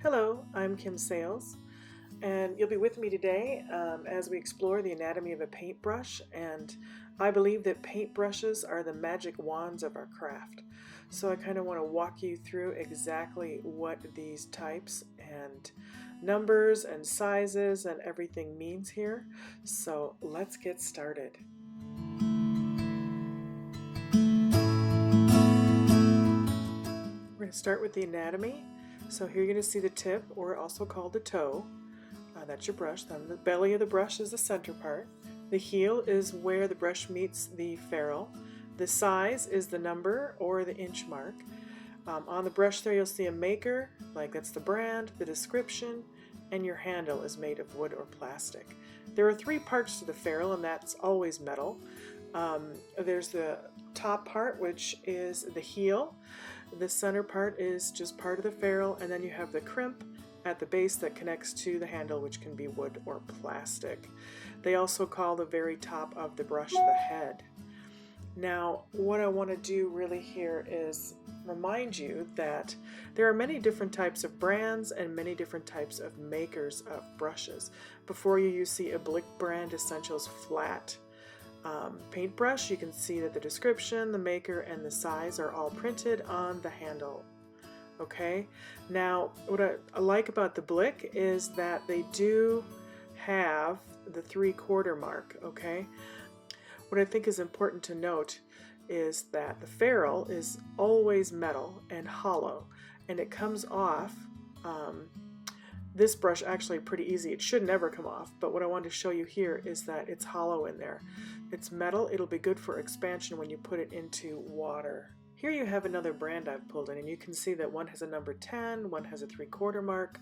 Hello, I'm Kim Sales, and you'll be with me today as we explore the anatomy of a paintbrush. And I believe that paintbrushes are the magic wands of our craft. So I kind of want to walk you through exactly what these types and numbers and sizes and everything means here. So let's get started. We're going to start with the anatomy. So here you're going to see the tip, or also called the toe. That's your brush. Then the belly of the brush is the center part. The heel is where the brush meets the ferrule. The size is the number or the inch mark. On the brush there you'll see a maker, like that's the brand, the description, and your handle is made of wood or plastic. There are three parts to the ferrule, and that's always metal. There's the top part, which is the heel. The center part is just part of the ferrule, and then you have the crimp at the base that connects to the handle, which can be wood or plastic. They also call the very top of the brush the head. Now, what I want to do really here is remind you that there are many different types of brands and many different types of makers of brushes. Before you see a Blick brand Essentials flat paintbrush, you can see that the description, the maker, and the size are all printed on the handle. Okay, now what I like about the Blick is that they do have the 3/4 mark. Okay, what I think is important to note is that the ferrule is always metal and hollow, and it comes off this brush actually pretty easy. It should never come off, but what I want to show you here is that it's hollow in there. It's metal. It'll be good for expansion when you put it into water. Here you have another brand I've pulled in, and you can see that one has a number 10, one has a 3/4 mark,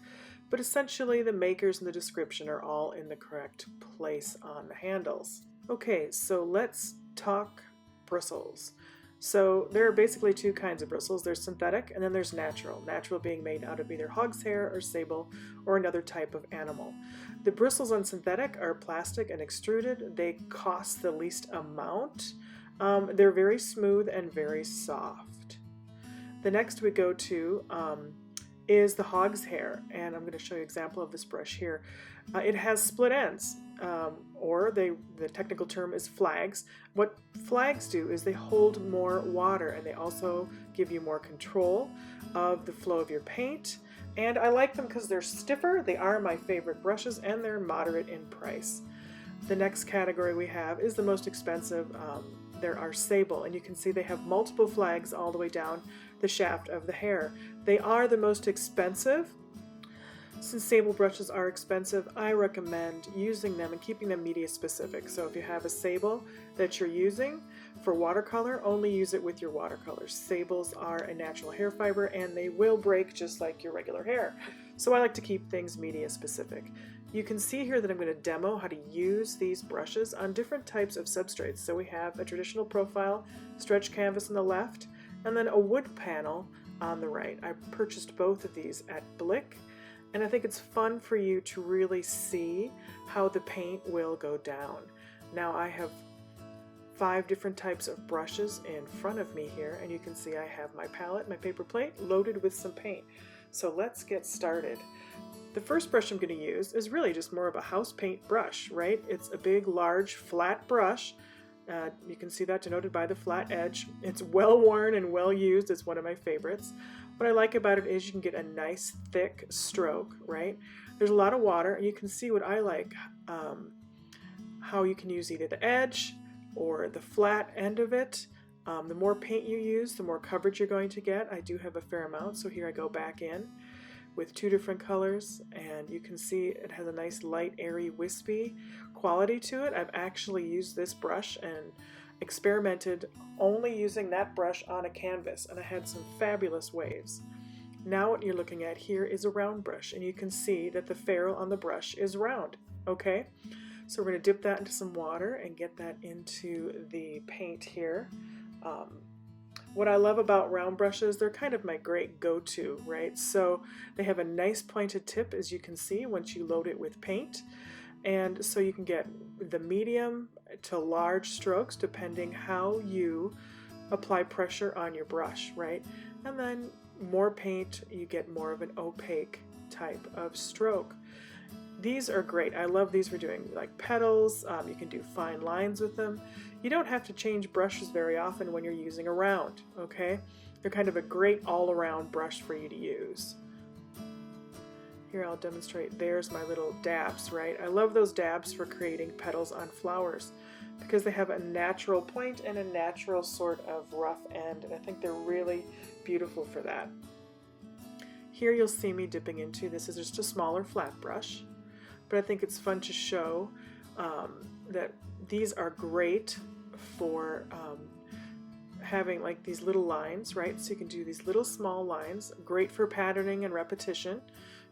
but essentially the makers and the description are all in the correct place on the handles. Okay, so let's talk bristles. So there are basically two kinds of bristles. There's synthetic and then there's natural. Natural being made out of either hog's hair or sable or another type of animal. The bristles on synthetic are plastic and extruded. They cost the least amount. They're very smooth and very soft. The next we go to is the hog's hair, and I'm going to show you an example of this brush here. It has split ends, or the technical term is flags. What flags do is they hold more water, and they also give you more control of the flow of your paint. And I like them because they're stiffer. They are my favorite brushes, and they're moderate in price. The next category we have is the most expensive. There are sable, and you can see they have multiple flags all the way down the shaft of the hair. They are the most expensive. Since sable brushes are expensive, I recommend using them and keeping them media specific. So if you have a sable that you're using for watercolor, only use it with your watercolors. Sables are a natural hair fiber, and they will break just like your regular hair. So I like to keep things media specific. You can see here that I'm going to demo how to use these brushes on different types of substrates. So we have a traditional profile stretch canvas on the left, and then a wood panel on the right. I purchased both of these at Blick, and I think it's fun for you to really see how the paint will go down. Now I have 5 different types of brushes in front of me here, and you can see I have my palette, my paper plate, loaded with some paint. So let's get started. The first brush I'm going to use is really just more of a house paint brush, right? It's a big, large, flat brush. You can see that denoted by the flat edge. It's well worn and well used. It's one of my favorites. What I like about it is you can get a nice, thick stroke, right? There's a lot of water, and you can see what I like, how you can use either the edge or the flat end of it. The more paint you use, the more coverage you're going to get. I do have a fair amount, so here I go back in with 2 different colors, and you can see it has a nice light, airy, wispy quality to it. I've actually used this brush and experimented only using that brush on a canvas, and I had some fabulous waves. Now what you're looking at here is a round brush, and you can see that the ferrule on the brush is round. Okay, so we're going to dip that into some water and get that into the paint here. What I love about round brushes, they're kind of my great go-to, right? So they have a nice pointed tip, as you can see, once you load it with paint. And so you can get the medium to large strokes depending how you apply pressure on your brush, right? And then more paint, you get more of an opaque type of stroke. These are great. I love these for doing like petals. You can do fine lines with them. You don't have to change brushes very often when you're using a round, okay? They're kind of a great all-around brush for you to use. Here I'll demonstrate. There's my little dabs, right? I love those dabs for creating petals on flowers because they have a natural point and a natural sort of rough end, and I think they're really beautiful for that. Here you'll see me dipping into, this is just a smaller flat brush, but I think it's fun to show that these are great for having like these little lines, right? So you can do these little small lines, great for patterning and repetition.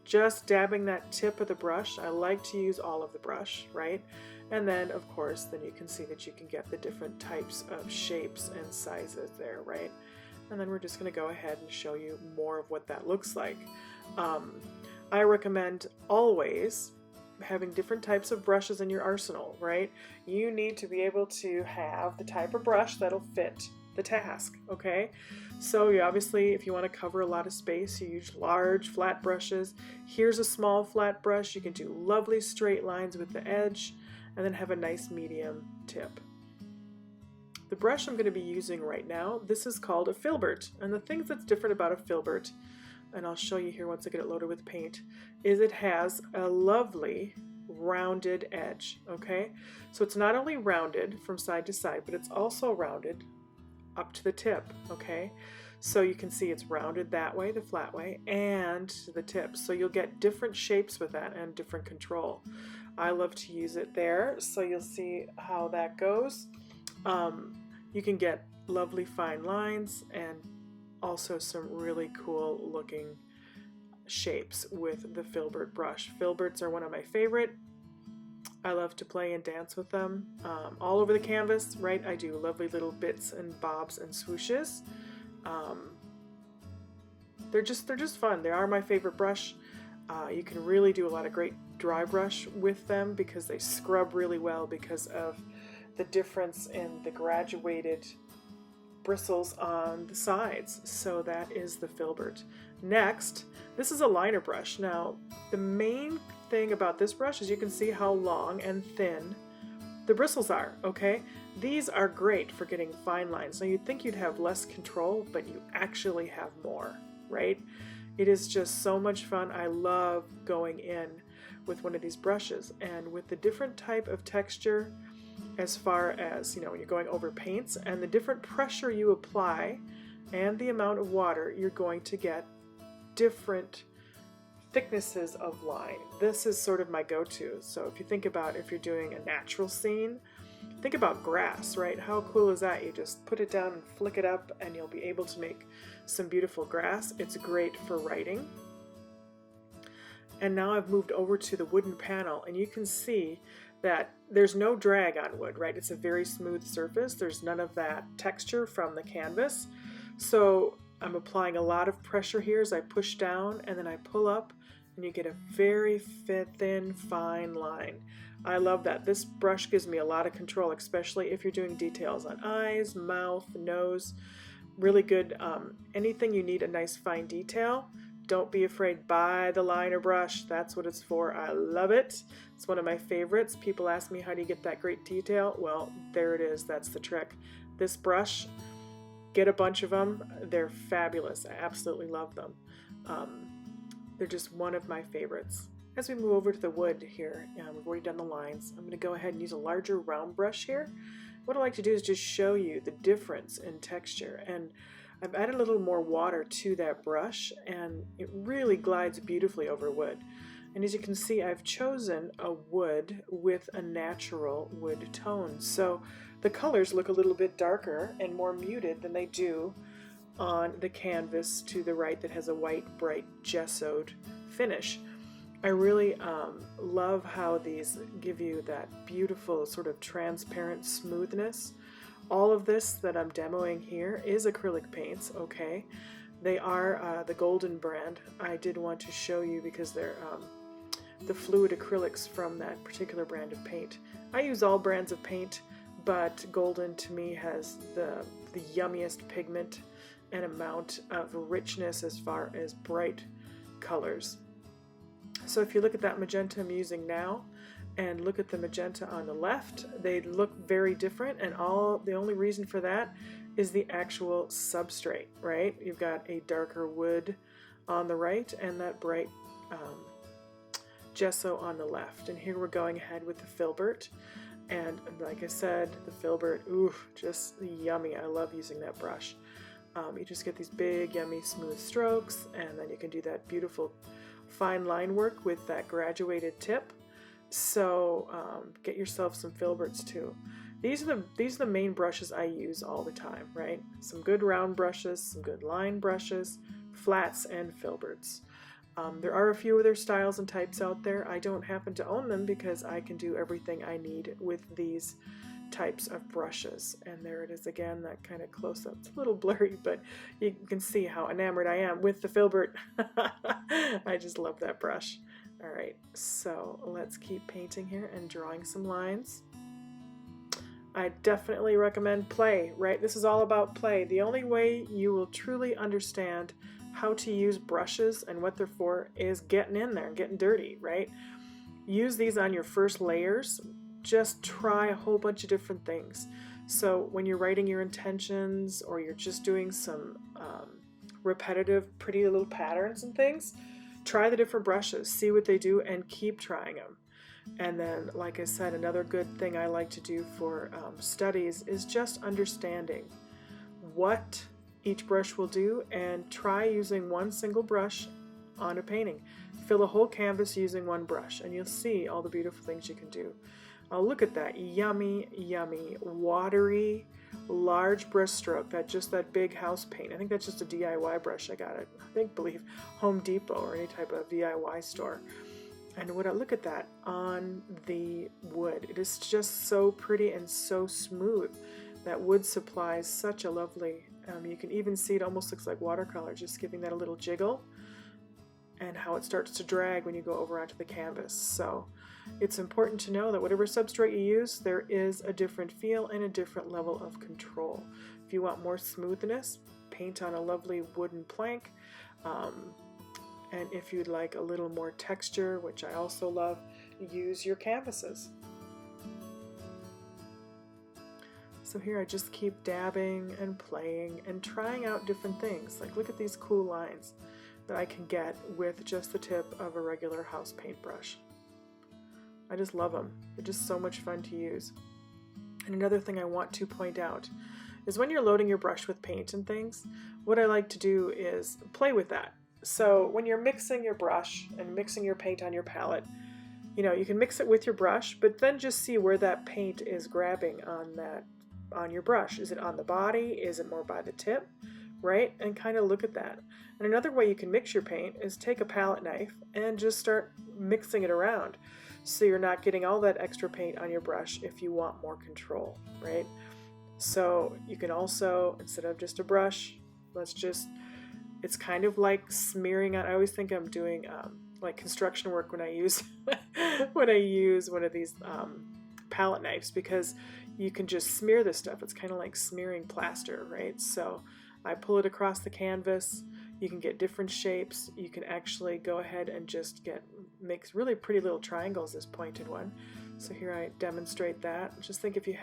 Just dabbing that tip of the brush. I like to use all of the brush, right? And then of course, then you can see that you can get the different types of shapes and sizes there, right? And then we're just going to go ahead and show you more of what that looks like. I recommend always having different types of brushes in your arsenal, right? You need to be able to have the type of brush that'll fit the task, okay? So you obviously, if you want to cover a lot of space, you use large flat brushes. Here's a small flat brush. You can do lovely straight lines with the edge and then have a nice medium tip. The brush I'm going to be using right now, this is called a Filbert, and the things that's different about a Filbert, and I'll show you here once I get it loaded with paint, is it has a lovely rounded edge, okay? So it's not only rounded from side to side, but it's also rounded up to the tip, okay? So you can see it's rounded that way, the flat way, and the tip. So you'll get different shapes with that and different control. I love to use it there, so you'll see how that goes. You can get lovely fine lines and also some really cool looking shapes with the Filbert brush. Filberts are one of my favorite. I love to play and dance with them all over the canvas, right? I do lovely little bits and bobs and swooshes. They're just fun. They are my favorite brush. You can really do a lot of great dry brush with them because they scrub really well because of the difference in the graduated bristles on the sides. So that is the Filbert. Next, this is a liner brush. Now, the main thing about this brush is you can see how long and thin the bristles are, okay? These are great for getting fine lines. Now, you'd think you'd have less control, but you actually have more, right? It is just so much fun. I love going in with one of these brushes, and with the different type of texture as far as, you know, when you're going over paints and the different pressure you apply and the amount of water, you're going to get different thicknesses of line. This is sort of my go-to. So if you think about if you're doing a natural scene, think about grass, right? How cool is that? You just put it down and flick it up and you'll be able to make some beautiful grass. It's great for writing. And now I've moved over to the wooden panel, and you can see that there's no drag on wood, right? It's a very smooth surface. There's none of that texture from the canvas. So I'm applying a lot of pressure here as I push down and then I pull up, and you get a very thin, fine line. I love that. This brush gives me a lot of control, especially if you're doing details on eyes, mouth, nose. Really good. Anything you need a nice fine detail, don't be afraid. Buy the liner brush. That's what it's for. I love it. It's one of my favorites. People ask me, how do you get that great detail? Well, there it is. That's the trick. This brush, get a bunch of them. They're fabulous. I absolutely love them. They're just one of my favorites. As we move over to the wood here, we've already done the lines. I'm going to go ahead and use a larger round brush here. What I like to do is just show you the difference in texture, and I've added a little more water to that brush, and it really glides beautifully over wood. And as you can see, I've chosen a wood with a natural wood tone, so the colors look a little bit darker and more muted than they do on the canvas to the right that has a white, bright, gessoed finish. I really love how these give you that beautiful sort of transparent smoothness. All of this that I'm demoing here is Acrylic Paints, okay? They are the Golden brand. I did want to show you because they're the fluid acrylics from that particular brand of paint. I use all brands of paint, but Golden to me has the yummiest pigment and amount of richness as far as bright colors. So if you look at that magenta I'm using now and look at the magenta on the left, they look very different, and the only reason for that is the actual substrate, right? You've got a darker wood on the right and that bright gesso on the left. And here we're going ahead with the Filbert. And like I said, the Filbert, ooh, just yummy. I love using that brush. You just get these big, yummy, smooth strokes, and then you can do that beautiful fine line work with that graduated tip. So get yourself some Filberts too. These are the main brushes I use all the time, right? Some good round brushes, some good line brushes, flats, and Filberts. There are a few other styles and types out there. I don't happen to own them because I can do everything I need with these types of brushes. And there it is again, that kind of close-up. It's a little blurry, but you can see how enamored I am with the Filbert. I just love that brush. All right, so let's keep painting here and drawing some lines. I definitely recommend play, right? This is all about play. The only way you will truly understand how to use brushes and what they're for is getting in there and getting dirty, right? Use these on your first layers. Just try a whole bunch of different things. So when you're writing your intentions or you're just doing some repetitive, pretty little patterns and things, try the different brushes, see what they do, and keep trying them. And then, like I said, another good thing I like to do for studies is just understanding what each brush will do, and try using one single brush on a painting. Fill a whole canvas using one brush, and you'll see all the beautiful things you can do. Oh, look at that yummy, yummy, watery, large brush stroke. That big house paint. I think that's just a DIY brush I got at, believe Home Depot or any type of DIY store. And look at that on the wood. It is just so pretty and so smooth. That wood supplies such a lovely, you can even see it almost looks like watercolor, just giving that a little jiggle, and how it starts to drag when you go over onto the canvas. So it's important to know that whatever substrate you use, there is a different feel and a different level of control. If you want more smoothness, paint on a lovely wooden plank. And if you'd like a little more texture, which I also love, use your canvases. So here I just keep dabbing and playing and trying out different things. Like, look at these cool lines that I can get with just the tip of a regular house paintbrush. I just love them. They're just so much fun to use. And another thing I want to point out is when you're loading your brush with paint and things, what I like to do is play with that. So when you're mixing your brush and mixing your paint on your palette, you can mix it with your brush, but then just see where that paint is grabbing on your brush. Is it on the body? Is it more by the tip? Right? And kind of look at that. And another way you can mix your paint is take a palette knife and just start mixing it around, so you're not getting all that extra paint on your brush if you want more control, right? So you can also, instead of just a brush, it's kind of like smearing on. I always think I'm doing like construction work when I use when I use one of these palette knives, because you can just smear this stuff. It's kind of like smearing plaster, right? So I pull it across the canvas. You can get different shapes. You can actually go ahead and just make really pretty little triangles, this pointed one. So here I demonstrate that. Just think if it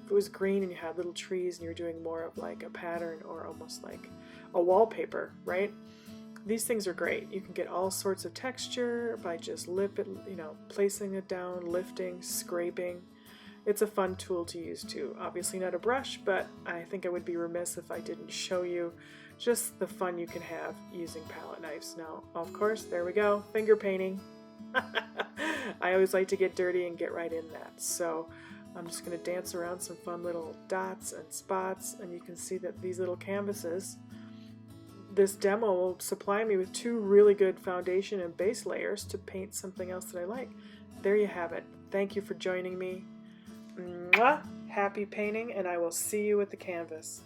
was green and you had little trees and you're doing more of like a pattern or almost like a wallpaper, right? These things are great. You can get all sorts of texture by just placing it down, lifting, scraping. It's a fun tool to use too. Obviously not a brush, but I think I would be remiss if I didn't show you just the fun you can have using palette knives. Now, of course, there we go, finger painting. I always like to get dirty and get right in that. So I'm just going to dance around some fun little dots and spots, and you can see that these little canvases, this demo will supply me with 2 really good foundation and base layers to paint something else that I like. There you have it. Thank you for joining me. Mwah! Happy painting, and I will see you at the canvas.